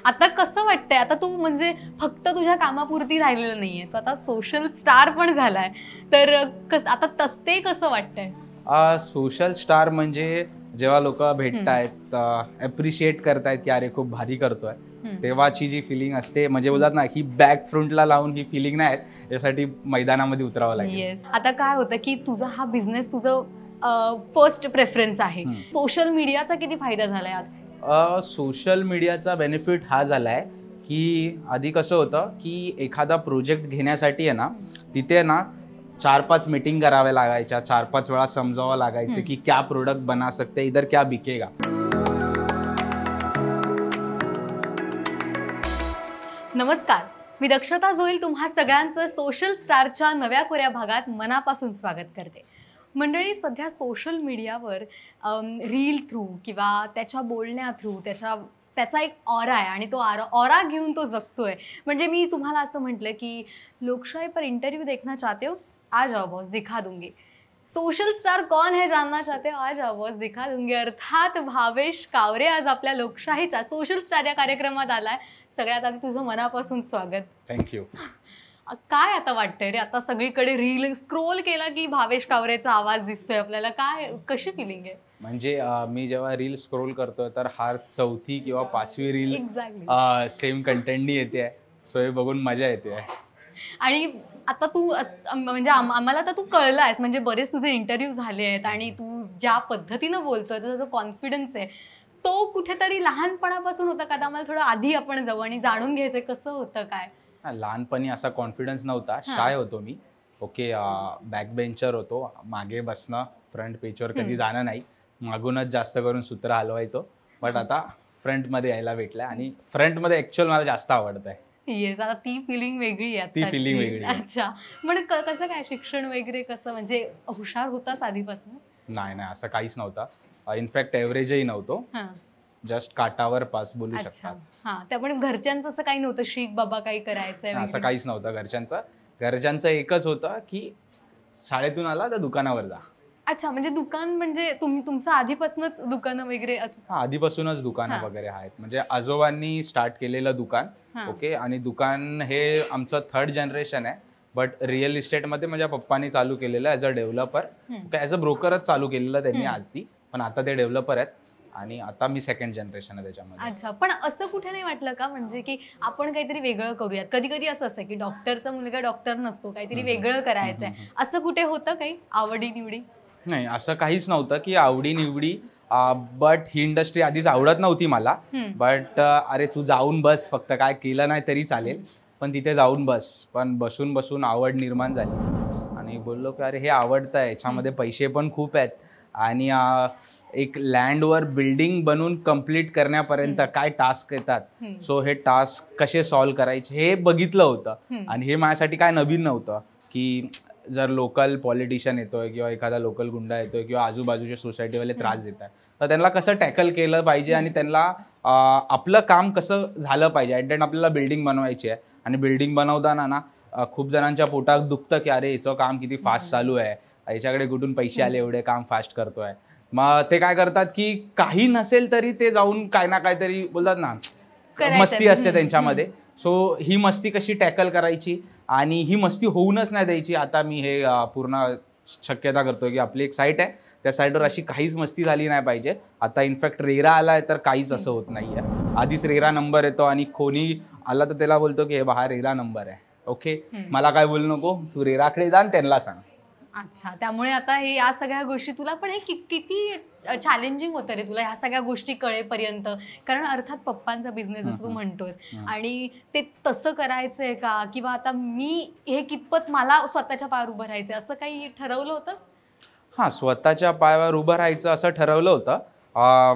आता कसं वाटतंय, आता तू म्हणजे फक्त तुझ्या कामापुरती राहिलेलं नाहीये, तू आता सोशल स्टार पण झालाय, तर आता ते कसं वाटतंय? सोशल स्टार म्हणजे जेव्हा लोक भेटतायत, अप्रिशिएट करतायत की अरे खूप भारी करतोय, तेव्हाची जी फिलिंग असते, म्हणजे बोलतात ना की बॅक फ्रंटला लावून ही फिलिंग नाही, यासाठी मैदानामध्ये उतरावं लागेल. आता काय होतं की तुझा हा बिझनेस तुझं फर्स्ट प्रेफरन्स आहे, सोशल मीडियाचा किती फायदा झालाय यात? सोशल मीडियाचा बेनिफिट हा झालाय की आधी कसं होतं की एखादा प्रोजेक्ट घेण्यासाठी आहे ना, तिथे ना 4-5 मीटिंग कराव्या लागायच्या, 4-5 वेळा समजावं लागायचं की क्या प्रोडक्ट बना सकते, इधर क्या बिकेगा. नमस्कार, मी दक्षता जोईल तुम्हा सगळ्यांचं सोशल स्टारच्या नव्या कोऱ्या भागात मनापासून स्वागत करते. मंडळी, सध्या सोशल मीडियावर रील थ्रू किंवा त्याच्या बोलण्या थ्रू त्याचा एक ऑरा आहे आणि तो ऑरा घेऊन तो जगतोय. म्हणजे मी तुम्हाला असं म्हटलं की लोकशाही पर इंटरव्यू देखना चाहते हो, आ जाओ बॉस दिखा दूंगी. सोशल स्टार कौन है जानना चाहते हो, आ जाओ बॉस दिखा दूंगी. अर्थात भावेश कावरे आज आपल्या लोकशाहीच्या सोशल स्टार या कार्यक्रमात आलाय. सगळ्यात आधी तुझं मनापासून स्वागत. थँक्यू. काय आता वाटतंय रे, आता सगळीकडे रील स्क्रोल केला की भावेश कावरेचा आवाज दिसतोय आपल्याला, काय कशी फिलिंग आहे? म्हणजे मी जेव्हा रील स्क्रोल करतोय तर हा 4थी किंवा 5वी रील सेम कंटेंटनी येते, सो हे बघून मजा येते. आणि आता तू म्हणजे आम्हाला तर तू कळलायस, म्हणजे बरेच तुझे इंटरव्ह्यू झाले आहेत आणि तू ज्या पद्धतीनं बोलतोय, तुझा जो कॉन्फिडन्स आहे तो कुठेतरी लहानपणापासून होता का? आम्हाला थोडं आधी आपण जाऊ आणि जाणून घ्यायचंय कसं होतं काय. लहानपणी असा कॉन्फिडन्स नव्हता, शाय होतो मी. ओके, बॅक बेंचर होतो, मागे बसणं, फ्रंट पेजवर कधी जाणं नाही, मागूनच जास्त करून सूत्र हलवायचो. बट आता फ्रंटमध्ये यायला भेटलंय आणि फ्रंटमध्ये ऍक्च्युअल मला जास्त आवडत आहे. येस, आता ती फिलिंग वेगळी आहे. ती फिलिंग वेगळी. अच्छा, म्हणजे कसं काय शिक्षण वगैरे कसं, म्हणजे हुशार होतास आधीपासून? नाही, असं काहीच नव्हतं. इनफॅक्ट एव्हरेजही नव्हतो, जस्ट काटावर पास बोलू शकतात. हा, त्यामुळे घरच्यांचं असं काही नव्हतं शिक बाबा काही करायचंय असं काहीच नव्हतं. घरच्यांचं एकच होतं की शाळेतून आला तर दुकानावर जा. अच्छा, म्हणजे दुकान म्हणजे तुमचं आधीपासूनच दुकानं वगैरे असं? आधीपासूनच दुकानं वगैरे आहेत, म्हणजे आजोबांनी स्टार्ट केलेलं दुकान. ओके, आणि दुकान हे आमचं 3rd जनरेशन आहे. बट रिअल इस्टेटमध्ये माझ्या पप्पांनी चालू केलेलं as a developer. As a ब्रोकरच चालू केलेलं त्यांनी आधी, पण आता ते डेव्हलपर आहेत आणि आता मी 2nd जनरेशन आहे त्याच्यामध्ये. अच्छा, पण असं कुठे नाही वाटलं का, म्हणजे की आपण काहीतरी वेगळं करूयात? कधी कधी असं असतं की डॉक्टरचा मुलगा डॉक्टर नसतो, काहीतरी वेगळं करायचंय, असं कुठे होतं काही आवडी निवडी? नाही, असं काहीच नव्हतं की आवडी निवडी. बट ही इंडस्ट्री आधीच आवडत नव्हती मला. बट अरे तू जाऊन बस, फक्त काय केलं नाही तरी चालेल, पण तिथे जाऊन बस. पण बसून बसून आवड निर्माण झाली आणि बोललो की अरे हे आवडतं, याच्यामध्ये पैसे पण खूप आहेत आणि एक लँडवर बिल्डिंग बनवून कंप्लीट करण्यापर्यंत काय टास्क येतात, सो हे टास्क कसे सॉल्व्ह करायचे हे बघितलं होतं. आणि हे माझ्यासाठी काय नवीन नव्हतं की जर लोकल पॉलिटिशियन येतोय किंवा एखादा लोकल गुंडा येतोय किंवा आजूबाजूच्या सोसायटीवाले त्रास देतात, तर त्यांना कसं टॅकल केलं पाहिजे आणि त्यांना आपलं काम कसं झालं पाहिजे. ॲट द एंड आपल्याला बिल्डिंग बनवायची आहे आणि बिल्डिंग बनवताना ना खूप जणांच्या पोटात दुखतं की अरे याचं काम किती फास्ट चालू आहे, याच्याकडे कुठून पैसे आले एवढे काम फास्ट करतोय. मग ते काय करतात की काही नसेल तरी ते जाऊन काय ना काहीतरी बोलतात ना, मस्ती असते त्यांच्यामध्ये. सो ही मस्ती कशी टॅकल करायची आणि ही मस्ती होऊनच नाही द्यायची. आता मी हे पूर्ण शक्यता करतोय की आपली एक साईट आहे, त्या साईटवर अशी काहीच मस्ती झाली नाही पाहिजे. आता इनफॅक्ट रेरा आलाय तर काहीच असं होत नाहीये. आधीच रेरा नंबर येतो आणि कोणी आला तर त्याला बोलतो की हे हा रेरा नंबर आहे. ओके, मला काय बोलू नको, तू रेराकडे जा आणि त्यांना सांग. अच्छा, त्यामुळे आता हे या सगळ्या गोष्टी तुला पण हे किती चॅलेंजिंग होतं रे तुला ह्या सगळ्या गोष्टी कळेपर्यंत? कारण अर्थात पप्पांचा बिझनेस असं तू म्हणतोस आणि ते तसं करायचंय का, किंवा आता मी हे कितपत मला स्वतःच्या पायावर उभं राहायचंय असं काही ठरवलं होतंस? हां, स्वतःच्या पायावर उभं राहायचं असं ठरवलं होतं.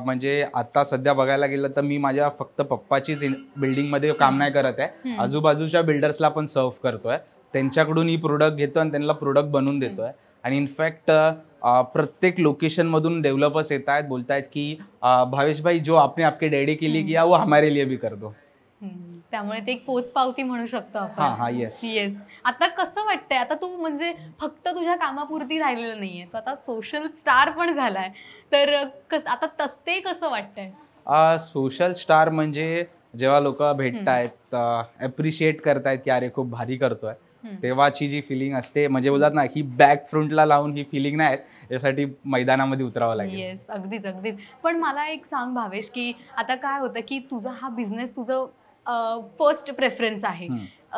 म्हणजे आता सध्या बघायला गेलं तर मी माझ्या फक्त पप्पाचीच बिल्डिंगमध्ये काम नाही करत आहे, आजूबाजूच्या बिल्डर्सला पण सर्व करतोय, त्यांच्याकडून ही प्रोडक्ट घेतो आणि त्यांना प्रोडक्ट बनवून देतोय. आणि इनफॅक्ट प्रत्येक लोकेशनमधून डेव्हलपर्स येत आहेत, बोलतायत की भावेश भाई जो आपने आपके डॅडी के लिए किया वो हमारे लिए भी कर दो. त्यामुळे ते एक पोचपावती म्हणू शकतो आपण. येस. आता कसं वाटतंय, आता तू म्हणजे फक्त तुझ्या कामापुरती राहिलेलं नाहीये, तू आता सोशल स्टार पण झालाय, तर आता ते कसं वाटतंय? सोशल स्टार म्हणजे जेव्हा लोक भेटतायत, अप्रिशिएट करतायत की अरे खूप भारी करतोय, तेव्हाची जी फिलिंग असते, म्हणजे बोलतात ना की बॅक फ्रंटला लावून ही फिलिंग नाही, यासाठी मैदानामध्ये उतरावं लागेल. येस, अगदीच अगदीच. पण मला एक सांग भावेश, की आता काय होतं की तुझा हा बिझनेस तुझं फर्स्ट प्रेफरन्स आहे,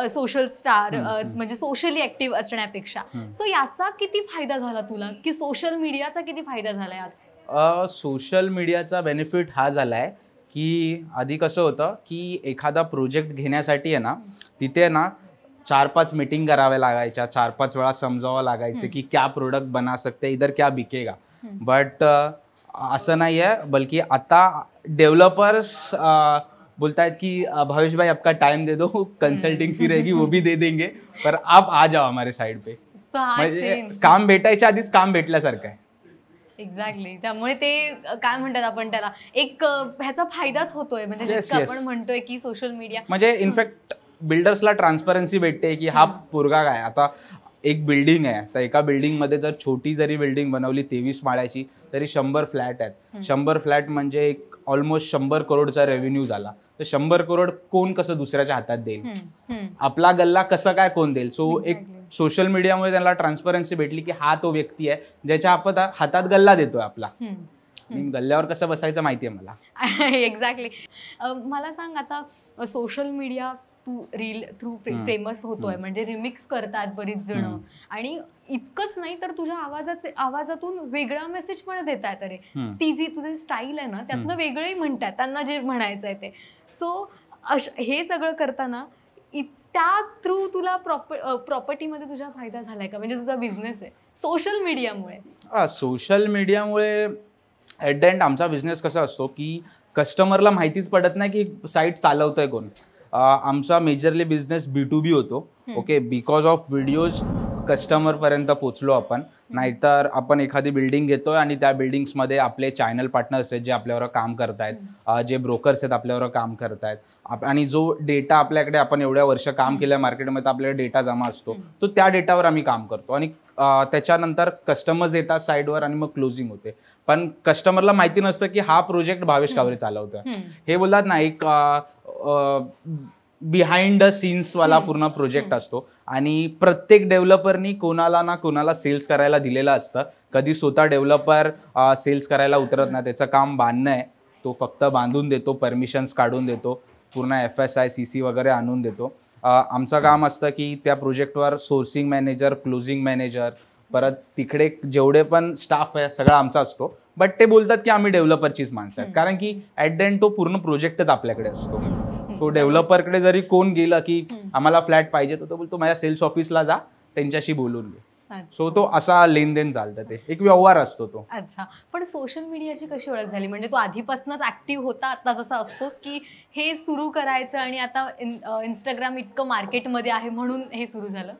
सोशल स्टार म्हणजे सोशली ऍक्टिव्ह असण्यापेक्षा. सो याचा किती फायदा झाला तुला, की सोशल मीडियाचा किती फायदा झाला यात? सोशल मीडियाचा बेनिफिट हा झालाय की आधी कसं होतं की एखादा प्रोजेक्ट घेण्यासाठी आहे ना, तिथे ना 4-5 मीटिंग कराव्या लागायच्या, 4-5 वेळा समजावं लागायचं की क्या प्रोडक्ट बना सकते, इधर क्या बिकेगा. बट असं नाही आहे, बल्कि आता डेव्हलपर्स बोलता है कि भावेश भाई आपका टाइम दे दो, कंसल्टिंग फी रहेगी वो भी दे देंगे, पर आप आ जाओ हमारे साइड पे. म्हणजे काम भेटायच्या आधीच काम भेटल्यासारखं आहे. एक्झॅक्टली. त्यामुळे ते काय म्हणतात आपण त्याला, एक ह्याचा फायदाच होतोय, म्हणजे जितकं आपण म्हणतोय की सोशल मीडिया, म्हणजे इनफॅक्ट बिल्डर्सला ट्रान्सपरन्सी भेटते की हा पोरगा काय, आता एक बिल्डिंग आहे, तर एका बिल्डिंगमध्ये जर छोटी जरी बिल्डिंग बनवली 23 माळ्याची, तरी 100 फ्लॅट आहेत. 100 फ्लॅट म्हणजे एक ऑलमोस्ट 100 करोडचा रेव्हेन्यू झाला. तर 100 करोड कोण कसं दुसऱ्याच्या हातात देईल, आपला गल्ला कसं काय कोण देईल. सो एक सोशल मीडियामुळे त्यांना ट्रान्सपरन्सी भेटली की हा तो व्यक्ती आहे ज्याच्या हातात गल्ला देतोय आपला. गल्ल्यावर कसं बसायचं माहिती आहे मला. एक्झॅक्टली. मला सांग, आता सोशल मीडिया तू रील थ्रू फेमस होतोय, म्हणजे रिमिक्स करतात बरीच जण, आणि इतकंच नाही तर तुझ्या आवाजातून वेगळा मेसेज पण देतात. अरे ती जी तुझी स्टाईल आहे ना, त्यातनं वेगळंही म्हणतात त्यांना जे म्हणायचं आहे ते. सो हे सगळं करताना त्या थ्रू तुला प्रॉपर्टीमध्ये तुझा फायदा झालाय का, म्हणजे तुझा बिझनेस आहे सोशल मीडियामुळे? सोशल मीडियामुळे ॲट द एंड आमचा बिझनेस कसा असतो की कस्टमरला माहितीच पडत नाही की साईट चालवतोय कोण. आमचा मेजरली बिझनेस B2B होतो. ओके, बिकॉज ऑफ व्हिडिओज कस्टमरपर्यंत पोचलो आपण. नाहीतर आपण एखादी बिल्डिंग घेतोय आणि त्या बिल्डिंग्समध्ये आपले चॅनल पार्टनर्स आहेत जे आपल्यावर काम करतायत, जे ब्रोकर्स आहेत आपल्यावर काम करतायत, आणि जो डेटा आपल्याकडे आपण एवढ्या वर्ष काम केल्या मार्केटमध्ये आपल्याला डेटा जमा असतो, तो त्या डेटावर आम्ही काम करतो. आणि त्याच्यानंतर कस्टमर्स येतात साईडवर आणि मग क्लोजिंग होते. पण कस्टमरला माहिती नसतं की हा प्रोजेक्ट भावेश कावरे चालवतोय. हे बोलतात ना, एक बिहाइंड द सीन्स वाला पूर्ण प्रोजेक्ट असतो. आणि प्रत्येक डेव्हलपरनी कोणाला ना कोणाला सेल्स करायला दिलेलं असतं. कधी स्वतः डेव्हलपर सेल्स करायला उतरत नाही, त्याचं काम बांधणं आहे, तो फक्त बांधून देतो, परमिशन्स काढून देतो, पूर्ण FSI CC वगैरे आणून देतो. आमचं काम असतं की त्या प्रोजेक्टवर सोर्सिंग मॅनेजर, क्लोजिंग मॅनेजर, परत तिकडे जेवढे पण स्टाफ आहे सगळा आमचा असतो. बट ते बोलतात की आम्ही डेव्हलपरचीच माणसं आहेत, कारण की ॲट द एंड तो पूर्ण प्रोजेक्टच आपल्याकडे असतो. सो डेव्हलपरकडे जरी कोण गेलं की आम्हाला फ्लॅट पाहिजे, तर तो बोलतो माझ्या सेल्स ऑफिसला जा, त्यांच्याशी बोलून घे. सो तो असा लेनदेन चालतं, ते एक व्यवहार असतो तो. अच्छा. पण सोशल मीडियाची कशी ओळख झाली, म्हणजे तो आधीपासूनच ऍक्टिव्ह होता, आता जसं असतोस की हे सुरू करायचं आणि आता इंस्टाग्राम इतकं मार्केटमध्ये आहे म्हणून हे सुरू झालं?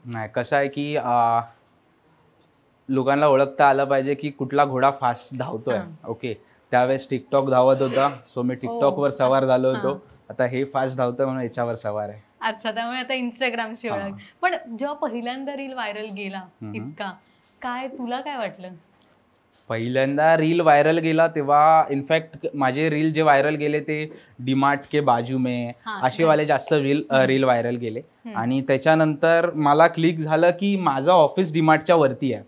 नाही, कसं आहे की लोकांना ओळखता आलं पाहिजे की कुठला घोडा फास्ट धावतोय. ओके, त्यावेळेस टिकटॉक धावत होता, सो मी टिकटॉकवर सवार झालो होतो. आता हे फास्ट धावतोय म्हणून याच्यावर सवार आहे. अच्छा, त्यामुळे आता इंस्टाग्रामची ओळख. पण जेव्हा पहिल्यांदा रील व्हायरल गेला इतका, काय तुला काय वाटलं? पहिल्यांदा रील व्हायरल गेला तेव्हा इनफॅक्ट माझे रील जे व्हायरल गेले ते डीमार्ट के बाजू में असे वाले जास्त रील व्हायरल गेले. आणि त्याच्यानंतर मला क्लिक झालं की माझं ऑफिस डीमार्टच्या वरती आहे,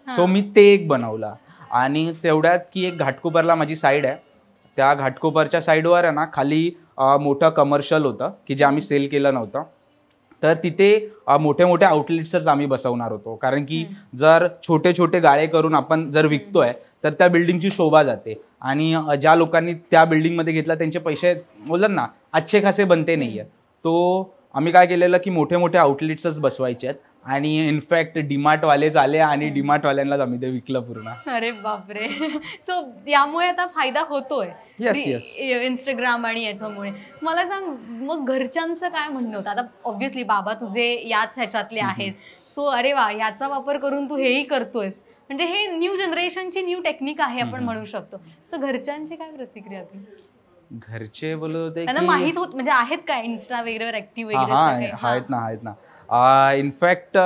सो मी ते एक बनवलं. आणि तेवढ्यात की एक घाटकोपरला माझी साईड आहे, त्या घाटकोपरच्या साईडवर आहे ना खाली मोठं कमर्शियल होतं की जे आम्ही सेल केलं नव्हतं. तर तिथे मोठे मोठे आउटलेट्सच आम्ही बसवणार होतो, कारण की जर छोटे छोटे गाळे करून आपण जर विकतोय तर त्या बिल्डिंगची शोभा जाते. आणि ज्या लोकांनी त्या बिल्डिंगमध्ये घेतला त्यांचे पैसे बोलतात ना अच्छे खासे बनते नाही आहे. तो आम्ही काय केलेलं की मोठे मोठे आउटलेट्सच बसवायचे आहेत. आणि इनफॅक्ट डीमार्टवालेच आले आणि डीमार्टवाल्यांनाच आम्ही ते विकलं पूर्ण. अरे बापरे. सो यामुळे आता फायदा होतोय इंस्टाग्राम आणि याच्यामुळे. मला सांग, मग घरच्यांचं काय म्हणणं होतं? आता ऑब्व्हियसली बाबा तुझे याच ह्याच्यातले आहेत, सो अरे वा, ह्याचा वापर करून तू हेही करतोयस, म्हणजे हे न्यू जनरेशनची न्यू टेक्निक आहे आपण म्हणू शकतो. सो घरच्यांची काय प्रतिक्रिया होती? घरचे बोलत होते त्यांना की माहित होत म्हणजे आहेत का इन्स्टा वगैरे ऍक्टिव्ह वगैरे हा असं काही? आहेत ना इनफॅक्ट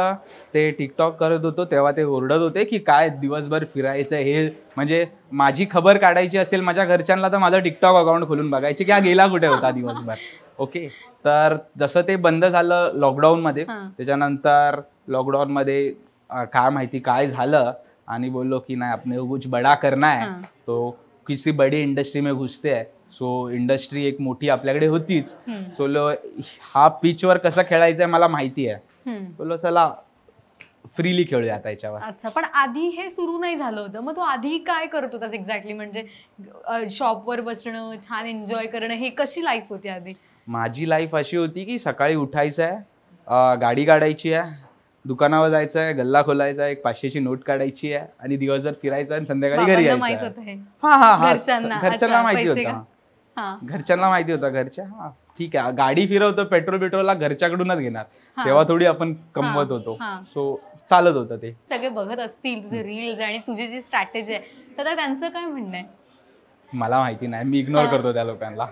ते टिकटॉक करत होतो तेव्हा ते ओरडत होते की काय दिवसभर फिरायचं हे, म्हणजे माझी खबर काढायची असेल माझ्या घरच्यांना तर माझं टिकटॉक अकाउंट खोलून बघायचे की हा गेला कुठे होता दिवसभर. ओके, तर जसं ते बंद झालं लॉकडाऊनमध्ये, हा. त्याच्यानंतर लॉकडाऊनमध्ये काय माहिती काय झालं आणि बोललो की नाही आपने कुछ बडा करना है, हा. तो किसी बड़ी इंडस्ट्री में घुसते है. सो इंडस्ट्री एक मोठी आपल्याकडे होतीच. सो हा पिचवर कसं खेळायचंय मला माहिती आहे. बोललो चला फ्रीली खेळूया आता याच्यावर. अच्छा, पण आधी हे सुरू नाही झालं होतं, मग तू आधी काय करत होतास एक्झॅक्टली? म्हणजे शॉपवर बसणं, छान एन्जॉय करणं, हे कशी लाईफ होती आधी? माझी लाईफ अशी होती की सकाळी उठायचं आहे, गाडी काढायची आहे, दुकानावर जायचं आहे, गल्ला खोलायचा आहे, एक 500ची नोट काढायची आहे आणि दिवसभर फिरायचं आणि संध्याकाळी घरी बाबांना माहित यायचं. होतं हे? हा घरच्यांना? घरच्यांना अच्छा, माहिती पैसे होतं. का? हा. घरच्यांना माहिती होतं. घरच्या हा ठीक आहे, गाडी फिरवतो, पेट्रोलला घरच्याकडूनच घेणार, हा. तेव्हा थोडी आपण कमवत हा, होतो. हा. सो चालत होतं ते. सगळे बघत असतील तुझे रील्स आणि तुझी जी स्ट्रॅटेजी आहे, तर त्यांचं काय म्हणणं आहे? मला माहिती नाही, मी इग्नोर हा. करतो त्या लोकांना.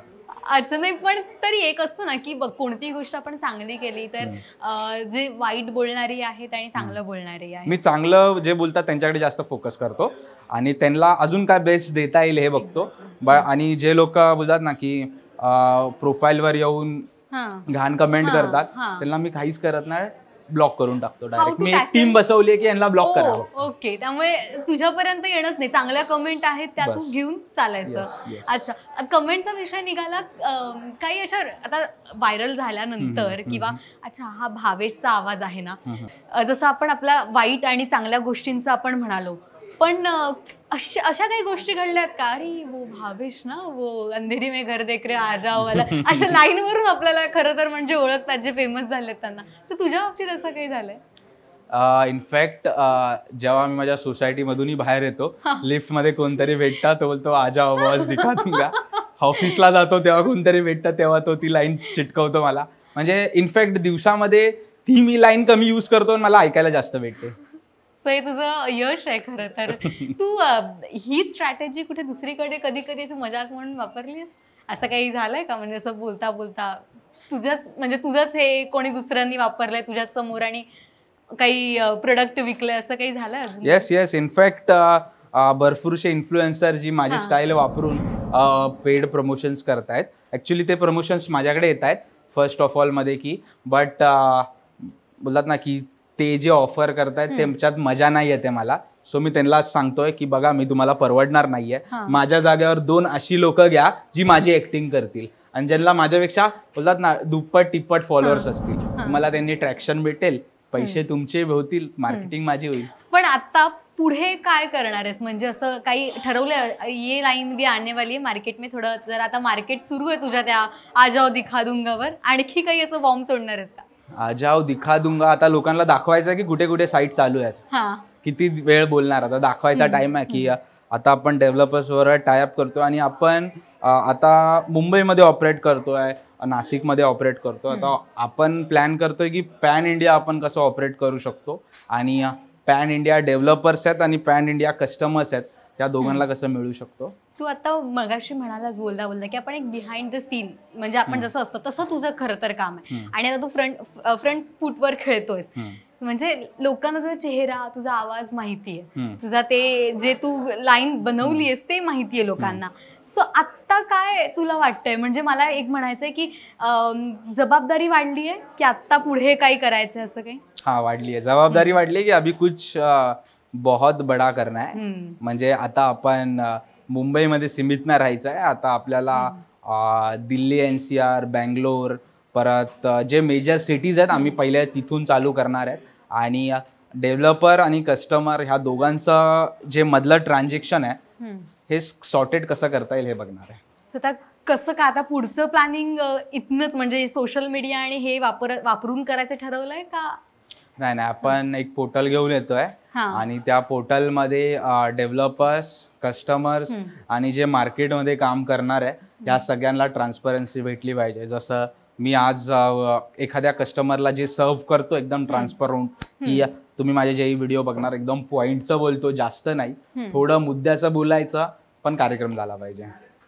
अच्छा, नाही पण तरी एक असतं ना की बघ, कोणतीही गोष्ट आपण चांगली केली तर जे वाईट बोलणारी आहेत आणि चांगलं बोलणारी आहे. मी चांगलं जे बोलतात त्यांच्याकडे जास्त फोकस करतो आणि त्यांना अजून काय बेस्ट देता येईल हे बघतो. आणि जे लोक बोलतात ना की प्रोफाईलवर येऊन हा. घाण कमेंट हा, करतात हा. त्यांना मी काहीच करत नाही, ब्लॉक करून टाकतो डायरेक्ट. to मी एक tackle? टीम बसवली की यांना ब्लॉक करावं. ओके, त्यामुळे तुझ्यापर्यंत येणंच नाही, चांगल्या कमेंट आहेत त्या तू बस. घेऊन चालायचं. Yes, yes. अच्छा, कमेंटचा विषय निघाला, काही अशा आता व्हायरल झाल्यानंतर किंवा अच्छा हा भावेशचा आवाज आहे ना, जसं आपण आपल्या वाईट आणि चांगल्या गोष्टींचं आपण म्हणालो, पण अशा काही गोष्टी घडल्यात का? अरे वो भावेश ना, वो अंधेरी में घर देख रे आ जाओ वाला, अशा लाईनवरून आपल्याला खरं तर म्हणजे ओळखतात जे फेमस झालेत त्यांना. तर तुझ्या बाबतीत असं काही झालंय? इनफॅक्ट जेव्हा मी माझ्या सोसायटीमधूनही बाहेर येतो, लिफ्टमध्ये कोणतरी भेटतात, तो बोलतो आजा आवाज दिखा दूंगा. ऑफिसला जातो तेव्हा कोणतरी भेटतात, तेव्हा तो ती लाईन चिटकवतो मला. म्हणजे इनफॅक्ट दिवसामध्ये ती मी लाईन कमी यूज करतो आणि मला ऐकायला जास्त भेटते. सो हे तुझं यश आहे खरं तर. तू ही स्ट्रॅटेजी कुठे दुसरीकडे कधी कधी असं मजाक म्हणून वापरलीस? असं काही झालंय का? म्हणजे असं बोलता बोलता तुझंच हे कोणी दुसऱ्यांनी वापरलंय तुझ्याच समोर आणि काही प्रोडक्ट विकलंय, असं काही झालंय अजून? येस इनफॅक्ट भरपूरसे इन्फ्लुएन्सर जी माझी स्टाईल वापरून पेड प्रमोशन्स करतायत. ॲक्च्युली ते प्रमोशन्स माझ्याकडे येत आहेत फर्स्ट ऑफ ऑल मध्ये की, बट बोलतात ना की ते जे ऑफर करतायत त्यांच्यात मजा नाही येते मला. सो मी त्यांनाच सांगतोय की बघा मी तुम्हाला परवडणार नाहीये, माझ्या जागेवर 2 अशी लोक घ्या जी माझी ऍक्टिंग करतील आणि ज्यांना माझ्यापेक्षा बोलतात ना दुप्पट टिप्पट फॉलोअर्स असतील, मला त्यांनी ट्रॅक्शन भेटेल, पैसे तुमचे होतील, मार्केटिंग माझी होईल. पण आता पुढे काय करणार आहेस? म्हणजे असं काही ठरवलंय? ये लाईन भी आने वाली आहे मार्केट में, थोडं जर आता मार्केट सुरू आहे तुझ्या त्या आ जाओ दिखा दूंगावर, आणखी काही असं बॉम्ब सोडणार आहेस का? आ जाओ दिखा दूंगा आता लोकांना दाखवायचं की कुठे कुठे साईट चालू आहेत, किती वेळ बोलणार, आता दाखवायचा टाइम आहे की आता आपण डेव्हलपर्सवर टायअप करतो आणि आपण आता मुंबईमध्ये ऑपरेट करतोय, नाशिकमध्ये ऑपरेट करतो. आता आपण प्लॅन करतोय की पॅन इंडिया आपण कसं ऑपरेट करू शकतो आणि पॅन इंडिया डेव्हलपर्स आहेत आणि पॅन इंडिया कस्टमर्स आहेत, त्या दोघांना कसं मिळू शकतो. तू आता मगाशी म्हणालास बोलता की आपण एक बिहाइंड द सीन, म्हणजे आपण जसं असतं तसं तुझं खरं तर काम आहे आणि आता तू फ्रंट फुटवर खेळतोयस. म्हणजे लोकांना तुझा चेहरा, तुझा आवाज माहितीये, तुझा ते जे तू लाईन बनवलीयस ते माहितीये लोकांना. सो आत्ता काय तुला वाटतंय? म्हणजे मला एक म्हणायचंय की जबाबदारी वाढली आहे की आत्ता पुढे काही करायचंय असं काही? हा, वाढली आहे जबाबदारी, वाढली आहे की अभी कुछ बहुत बडा करना है. म्हणजे आता आपण मुंबईमध्ये सीमित नाही राहायचं आहे, आता आपल्याला दिल्ली, NCR, बँगलोर, परत जे मेजर सिटीज आहेत आम्ही पहिले तिथून चालू करणार आहेत आणि डेव्हलपर आणि कस्टमर ह्या दोघांचं जे मधलं ट्रान्झॅक्शन आहे हे सॉर्टेड कसं करता येईल हे बघणार आहे. आता कसं का आता पुढचं प्लॅनिंग इथनंच म्हणजे सोशल मीडिया आणि हे वापरून करायचं ठरवलंय का? नाही आपण एक पोर्टल घेऊन येतोय आणि त्या पोर्टलमध्ये डेव्हलपर्स, कस्टमर्स आणि जे मार्केटमध्ये काम करणार आहे या सगळ्यांना ट्रान्सपरन्सी भेटली पाहिजे. जसं मी आज एखाद्या कस्टमरला जे सर्व करतो एकदम ट्रान्सपरंट की तुम्ही माझे जे व्हिडिओ बघणार एकदम पॉइंटचं बोलतो, जास्त नाही, थोडं मुद्द्याचं बोलायचं पण कार्यक्रम झाला पाहिजे.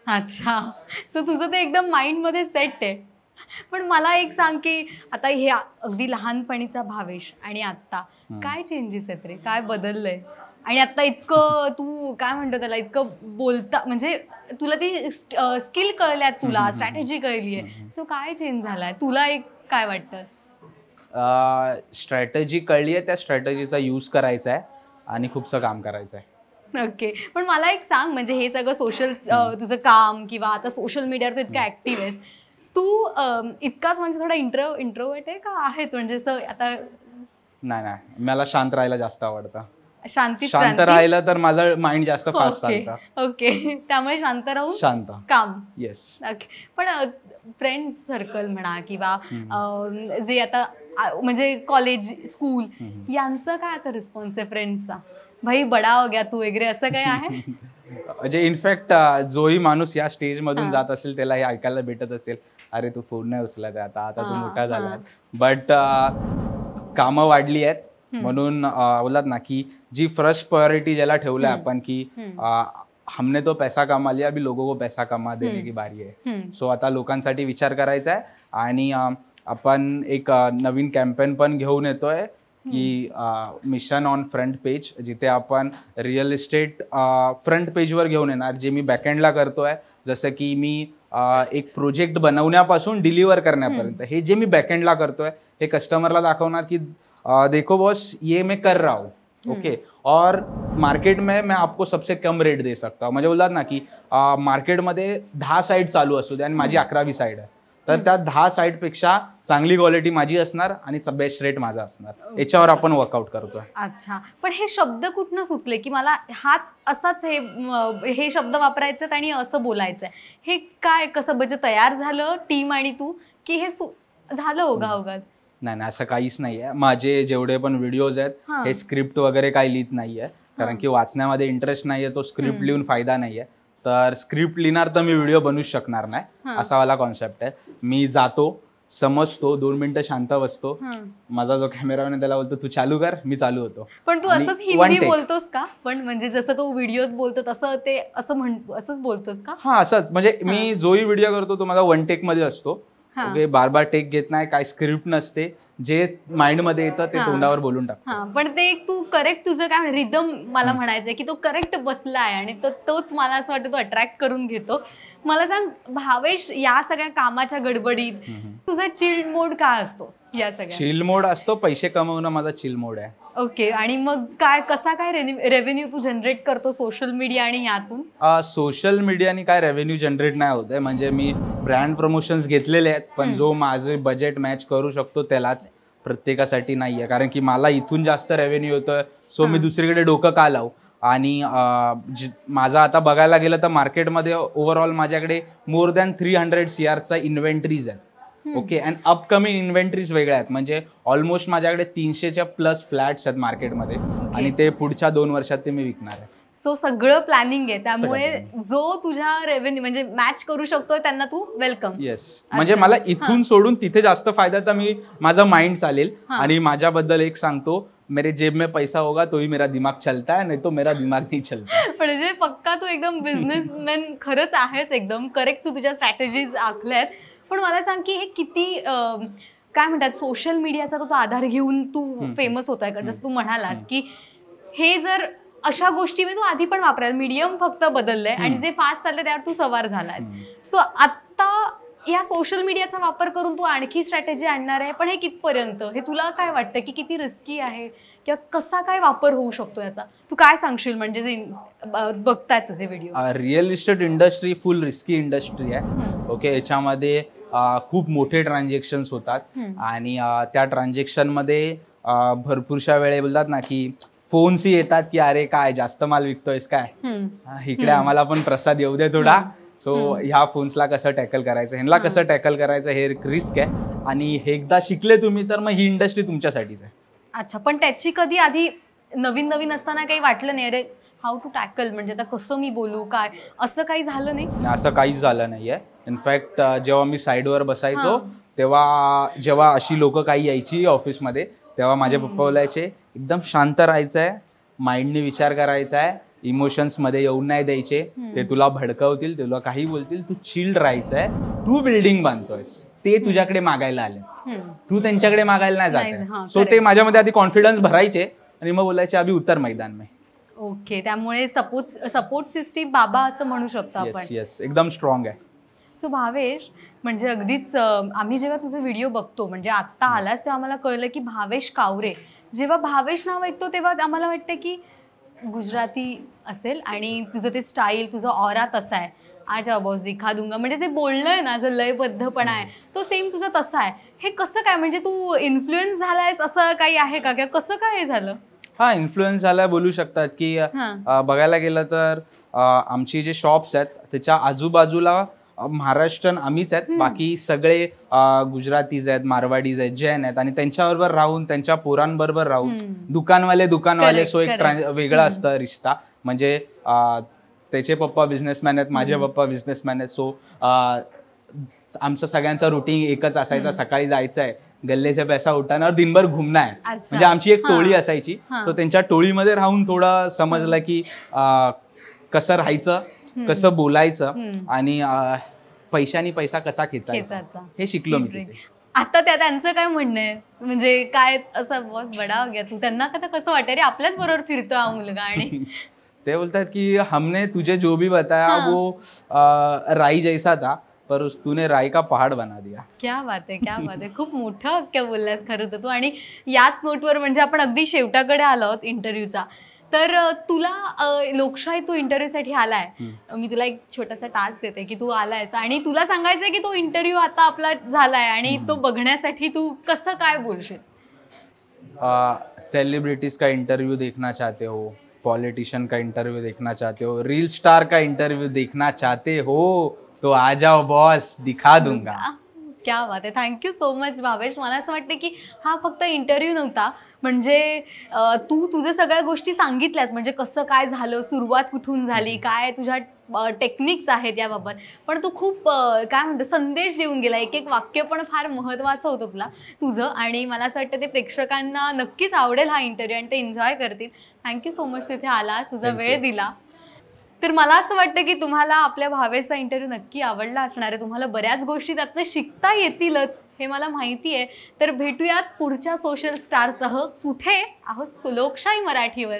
अच्छा, सो तुझं ते एकदम माइंडमध्ये सेट आहे. पण मला एक सांग की आता हे अगदी लहानपणीचा भावेश आणि आत्ता काय चेंजेस आहेत रे, काय बदललंय? आणि आता इतकं तू काय म्हणतो त्याला, इतकं बोलता म्हणजे तुला ती स्किल कळल्यात, तुला स्ट्रॅटेजी कळली आहे, सो काय चेंज झालाय तुला, एक काय वाटतं? स्ट्रॅटेजी कळली आहे, त्या स्ट्रॅटेजीचा यूज करायचा आहे आणि खूपसं काम करायचं आहे. ओके, पण मला एक सांग, म्हणजे हे सगळं सोशल तुझं काम किंवा आता सोशल मीडियावर तू इतका ऍक्टिव्ह आहेस, तू इतकाच म्हणजे थोडा इंट्रोवर्ट आहे का आहे म्हणजे असं आता? नाही, मला शांत राहायला जास्त आवडतं. शांत राहिलं तर माझं माइंड जास्त फास्ट चालतं. ओके, त्यामुळे शांत राहून शांत काम. येस. ओके, पण फ्रेंड सर्कल म्हणा किंवा जे आता म्हणजे कॉलेज स्कूल यांचं काय आता रिस्पॉन्स आहे फ्रेंड्सचा? भाई बडा हो गया तू वगैरे, असं काय आहे? म्हणजे इनफॅक्ट जोही माणूस या स्टेज मधून जात असेल त्याला हे ऐकायला भेटत असेल, अरे तू फोन नाही उचलत आता तू मोठा झाला. बट कामं वाढली आहेत म्हणून बोलत ना की जी फर्स्ट प्रायोरिटी ज्याला ठेवलं आपण की हमने तो पैसा कमा लिया, अभी लोगों को पैसा कमा देने की बारी आहे. सो आता लोकांसाठी विचार करायचा आहे आणि आपण एक नवीन कॅम्पेन पण घेऊन येतोय की मिशन ऑन फ्रंट पेज, जिथे आपण रिअल इस्टेट फ्रंट पेजवर घेऊन येणार, जे मी बॅकएंडला करतोय. जसं की मी एक प्रोजेक्ट बनवण्यापासून डिलिव्हर करण्यापर्यंत हे जे मी बॅकएंडला करतोय हे कस्टमरला दाखवणार की देखो बॉस ये मैं कर रहा हूँ. ओके, और मार्केट में मैं आपको सबसे कम रेट दे सकता हूँ. म्हणजे बोलतात ना की मार्केटमध्ये 10 साईट चालू असू दे आणि माझी 11वी साईट आहे, तर त्या 10 साईटपेक्षा चांगली क्वालिटी माझी असणार आणि बेस्ट रेट माझा असणार. याच्यावर आपण वर्कआउट करतोय. अच्छा, पण हे शब्द कुठनं सुचले की मला हाच असाच हे शब्द वापरायचे आणि असं बोलायचंय? हे काय कसं म्हणजे तयार झालं टीम आणि तू, की हे झालं ओघाओघात? नाही, असं काहीच नाही आहे. माझे जेवढे पण व्हिडिओज आहेत हे स्क्रिप्ट वगैरे काही लिहित नाहीये, कारण की वाचण्यामध्ये इंटरेस्ट नाहीये, तो स्क्रिप्ट लिहून फायदा नाहीये. तर स्क्रिप्ट लिहिणार तर मी व्हिडिओ बनवूच शकणार नाही, असा वाला कॉन्सेप्ट आहे. मी जातो, समजतो, 2 मिनिटं शांत बसतो, माझा जो कॅमेरामॅन आहे त्याला बोलतो तू चालू कर, मी चालू होतो. पण तू असंच हिंदी बोलतोस का? पण म्हणजे जसं तू व्हिडिओत बोलतो तसं ते असंच बोलतोस का? हा, असंच. म्हणजे मी जोही व्हिडिओ करतो तो माझा 1 टेक मध्ये असतो. ओके, बार टेक घेत नाही, काय स्क्रिप्ट नसते, जे माइंड मध्ये येतं ते तोंडावर बोलून टाकतो. पण ते तू करेक्ट, तुझं काय रिदम मला म्हणायचंय की तो करेक्ट बसलाय आणि तोच मला असं वाटतं तो अट्रॅक्ट करून घेतो. मला सांग भावेश, या सगळ्या कामाच्या गडबडीत तुझा चिल मोड काय असतो? या सगळ्या चिल मोड असतो, पैसे कमवणं माझा चिल मोड आहे. ओके, आणि मग कसा काय रेव्हेन्यू तू जनरेट करतो सोशल मीडिया आणि यातून? सोशल मीडियाने काय रेव्हेन्यू जनरेट नाही होत आहे. म्हणजे मी ब्रँड प्रमोशन्स घेतलेले आहेत, पण जो माझे बजेट मॅच करू शकतो त्यालाच, प्रत्येकासाठी नाही आहे. कारण की मला इथून जास्त रेव्हेन्यू होतोय, सो मी दुसरीकडे डोकं का लावू? आणि माझा आता बघायला गेलं तर मार्केटमध्ये ओव्हरऑल माझ्याकडे मोर दॅन 300 CRचा इन्व्हेंटरीज आहे. ओके, अँड अपकमिंग इन्व्हेंटरीज वेगळ्या आहेत. म्हणजे ऑलमोस्ट माझ्याकडे 300च्या प्लस फ्लॅट्स आहेत मार्केटमध्ये, आणि ते पुढच्या 2 वर्षात ते मी विकणार आहे. सो सगळं प्लॅनिंग आहे, त्यामुळे जो तुझ्या रेव्हेन्यू म्हणजे मॅच करू शकतोय त्यांना तू वेलकम. येस, म्हणजे मला इथून सोडून तिथे जास्त फायदा तर मी माझा माइंड चालेल. आणि माझ्याबद्दल एक सांगतो, मेरे जेब में पैसा होगा तो ही मेरा दिमाग चलता है, नहीं तो मेरा दिमाग नहीं चलता. म्हणजे पक्का तू एकदम बिझनेसमॅन खरंच आहेस, एकदम करेक्ट. तू तुझ्या स्ट्रॅटेजीज आखल्यात. पण मला सांग की हे किती काय म्हणतात, सोशल मीडियाचा तो आधार घेऊन तू फेमस होतोय का? जसं तू म्हणालास की हे जर अशा गोष्टी मी तू आधी पण वापरायला, मीडियम फक्त बदललंय आणि जे फास्ट चाललंय त्यावर तू सवार झालायस. सो आता या सोशल मीडियाचा वापर करून तू आणखी स्ट्रॅटेजी आणणार आहे, पण हे कितपर्यंत, हे तुला काय वाटतं की किती रिस्की आहे किंवा कसा काय वापर होऊ शकतो याचा? तू काय सांगशील, म्हणजे जे बघतायत तुझे व्हिडिओ? रिअल इस्टेट इंडस्ट्री फुल रिस्की इंडस्ट्री आहे. ओके, याच्यामध्ये खूप मोठे ट्रान्झॅक्शन्स होतात आणि त्या ट्रान्झॅक्शनमध्ये भरपूरशा वेळे बोलतात ना की फोन्सही येतात की अरे काय जास्त माल विकतोयस काय, इकडे आम्हाला पण प्रसाद येऊ दे थोडा. सो ह्या फोन्सला कसं टॅकल करायचं, ह्यांना कसं टॅकल करायचं, हे रिस्क आहे. आणि हे एकदा शिकले तुम्ही तर मग ही इंडस्ट्री तुमच्यासाठीच आहे. अच्छा, पण त्याची कधी आधी नवीन असताना काही वाटलं नाही, अरे हाऊ टू टॅकल, म्हणजे आता कसं मी बोलू, काय असं काही झालं नाही? असं काहीच झालं नाहीये. इनफॅक्ट जेव्हा मी साईडवर बसायचो तेव्हा जेव्हा अशी लोक काही यायची ऑफिसमध्ये, तेव्हा माझे पप्पा बोलायचे एकदम शांत राहायचं आहे, माइंडने विचार करायचा आहे, इमोशन्स मध्ये येऊन नाही द्यायचे. ते तुला भडकवतील, तुला काही बोलतील, तू चिल्ड राहायचंय. तू बिल्डिंग बांधतोयस, ते तुझ्याकडे मागायला आले, तू त्यांच्याकडे मागायला नाही जात. सो ते माझ्यामध्ये आधी कॉन्फिडन्स भरायचे आणि मग बोलायचे अभि उतर मैदान में. ओके, त्यामुळे सपोर्ट सिस्टीम बाबा असं म्हणू शकतो आपण. येस, एकदम स्ट्रॉंग आहे. सो भावेश, म्हणजे अगदीच आम्ही जेव्हा तुझे व्हिडिओ बघतो, म्हणजे आत्ता आलास तेव्हा आम्हाला कळलं की भावेश कावरे. जेव्हा भावेश नाव ऐकतो तेव्हा आम्हाला वाटतं की गुजराती असेल आणि तुझं ते स्टाईल, तुझा ऑरा तसा आहे. आज बॉस दिखा दूंगा, म्हणजे जे बोलणं आहे ना, जो लयबद्धपणा आहे तो सेम तुझा तसा आहे. हे कसं काय, म्हणजे तू इन्फ्लुएन्स झालायस असं काही आहे का, किंवा कसं काय हे झालं? हा, इन्फ्लुएन्स झाला बोलू शकतात की बघायला गेलं तर आमची जे शॉप्स आहेत त्याच्या आजूबाजूला महाराष्ट्रन आम्हीच आहेत, बाकी सगळे गुजरातीज आहेत, मारवाडीज आहेत, जैन आहेत. आणि त्यांच्याबरोबर राहून, त्यांच्या पोरांबरोबर राहून, दुकानवाले सो एक वेगळा असतं रिश्ता. म्हणजे त्याचे पप्पा बिझनेसमॅन आहेत, माझे पप्पा बिझनेसमॅन आहेत. सो आमचं सगळ्यांचा रुटीन एकच असायचा, सकाळी जायचं आहे, गल्ले से पैसा उठाना और दिनभर घुमना है. म्हणजे आमची एक टोळी असायची. तो त्यांच्या टोळीमध्ये राहून थोडं समजलं की कसं राहायचं, कसं बोलायचं आणि पैशानी पैसा कसा खेचायचा हे शिकलो मी तिथे. आता त्यांचं काय म्हणणं आहे, म्हणजे काय असं बॉस बडा हो गया तू, त्यांना कसं वाटतं रे आपल्याच बरोबर फिरतो हा मुलगा? आणि ते बोलतात की हमने तुझे जो भी बताया वो राई जैसा था, पर तूने राई का पहाड़ बना दिया. क्या बात आहे, क्या बात आहे. खूप मोठं वाक्य बोललास खरं तर तू. आणि याच नोटवर म्हणजे आपण अगदी शेवटाकडे आलो आहोत इंटरव्ह्यूचा. तर तुला लोकशाही, तू इंटरव्ह्यूसाठी आलाय, मी तुला एक छोटासा टास्क देते की तू आलायस आणि तुला सांगायचंय की तो इंटरव्ह्यू आता आपला झालाय आणि तो बघण्यासाठी तू कसं काय बोलशील? सेलिब्रिटीज का इंटरव्यू देखना चाहते हो, पॉलिटिशियन का इंटरव्यू देखना चाहते हो, रील स्टार का इंटरव्यू देखना चाहते हो, तो आ जाओ बॉस, दिखा दूंगा. क्या बात आहे. Thank you so much Bhavesh. मला असं वाटतं की हा फक्त इंटरव्ह्यू नव्हता, म्हणजे तू तुझे सगळ्या गोष्टी सांगितल्यास, म्हणजे कसं काय झालं, सुरुवात कुठून झाली, काय तुझ्या टेक्निक्स आहेत याबाबत. पण तू खूप काय म्हणतो संदेश देऊन गेला. एक एक वाक्य पण फार महत्त्वाचं होतं तुला तुझं. आणि मला असं वाटतं ते प्रेक्षकांना नक्कीच आवडेल हा इंटरव्ह्यू आणि ते एन्जॉय करतील. थँक्यू सो मच तिथे आला, तुझा वेळ दिला. तर मला असं वाटतं की तुम्हाला आपल्या भावेशचा इंटरव्ह्यू नक्की आवडला असणार आहे. तुम्हाला बऱ्याच गोष्टी त्यातनं शिकता येतीलच, हे मला माहिती आहे. तर भेटूयात पुढच्या सोशल स्टारसह. कुठे आहोत? लोकशाही मराठीवर.